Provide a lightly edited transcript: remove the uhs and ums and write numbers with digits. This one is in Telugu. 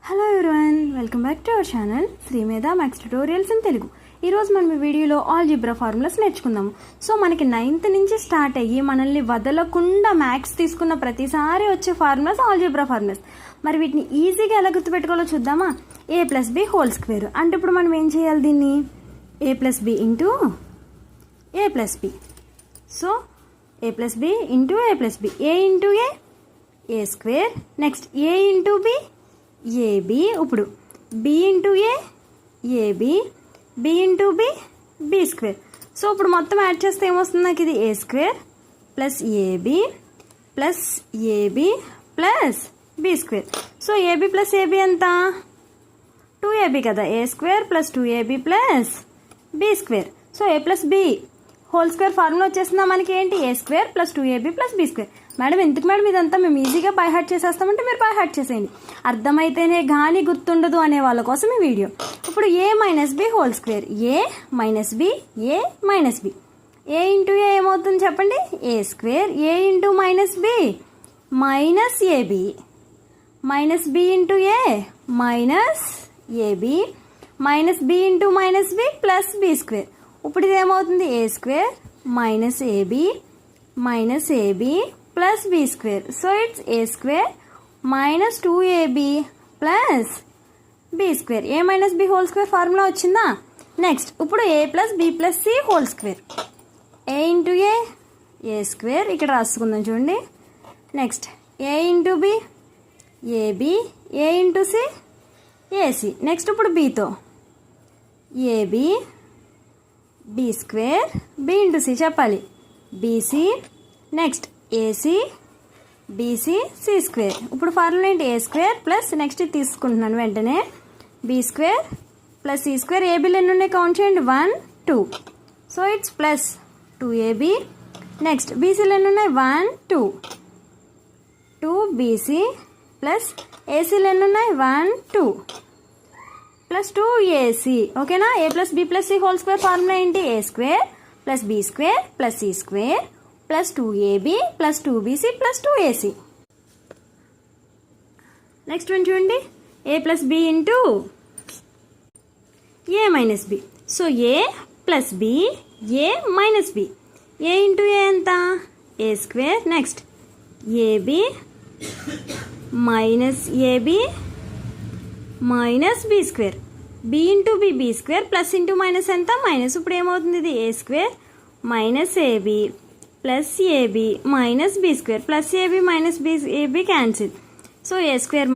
Hello everyone, welcome back to our channel Sri Medha maths tutorials in Telugu. ఈరోజు మనం ఈ వీడియోలో ఆల్జీబ్రా ఫార్ములాస్ నేర్చుకుందాము. సో మనకి 9th నుంచి స్టార్ట్ అయ్యి మనల్ని వదలకుండా మ్యాథ్స్ తీసుకున్న ప్రతిసారి వచ్చే ఫార్ములాస్ ఆల్జీబ్రా ఫార్ములాస్. మరి వీటిని ఈజీగా ఎలా గుర్తుపెట్టుకోవాలో చూద్దామా. a+b² అంటే ఇప్పుడు మనం ఏం చేయాలి, దీన్ని a+b into a+b. So a+b into a+b, a into a² next a into b ab. ఇప్పుడు b into ab, b into b² so ఇప్పుడు మొత్తం యాడ్ చేస్తే ఏమొస్తుంది నాకు, ఇది a² plus ab plus ab plus b². So ab plus ab ఎంత, 2ab కదా, a² plus 2ab plus b². So a+b whole square formula వచ్చేస్తుందా మనకి, ఏంటి a² plus 2ab plus b². Madam ఎందుకు మేడం ఇదంతా, మేము ఈజీగా బై హార్ట్ చేసేస్తామంటే మీరు బై హార్ట్ చేసేయండి, అర్థమైతేనే కానీ గుర్తుండదు అనే వాళ్ళ కోసం ఈ వీడియో. ఇప్పుడు a-b whole square, a-b a-b, a into a ఏమవుతుంది చెప్పండి, a², a into -b minus ab, minus b into a minus ab minus b into -b plus b². ఇప్పుడు ఇది ఏమవుతుంది, a² minus ab minus ab plus b². So it's a² minus 2ab plus b². a minus b whole square formula వచ్చిందా. నెక్స్ట్ ఇప్పుడు a plus b plus c whole square, a into a² ఇక్కడ రాసుకుందాం చూడండి. Next a into b ab, a into c ac. Next ఇప్పుడు bతో ab b² b into c చెప్పాలి, bc next ac bc c². ఇప్పుడు ఫార్ములా ఏంటి, a² ప్లస్ నెక్స్ట్ తీసుకుంటున్నాను వెంటనే b² ప్లస్ c² ఏబీలు ఎన్ని ఉన్నాయి కౌంట్ చేయండి, 1 2. So it's plus 2ab. Next బీసీలు ఎన్ని ఉన్నాయి, 1 2 2bc ప్లస్ ఏసీలు ఎన్ని ఉన్నాయి, 1 2 ప్లస్ 2ac. ఓకేనా. a plus b plus c whole square formula ఏంటి, a² plus b² plus c² plus 2ab plus 2bc plus 2ac. Next one చూడండి, a plus b into a minus b. So a plus b a minus b, a into a ఎంత, a². Next ab minus ab minus b², b into b² plus into minus ఎంత, మైనస్. ఇప్పుడు ఏమవుతుంది, ఇది a² minus ab plus ab minus b² plus ab minus ab cancel. So a²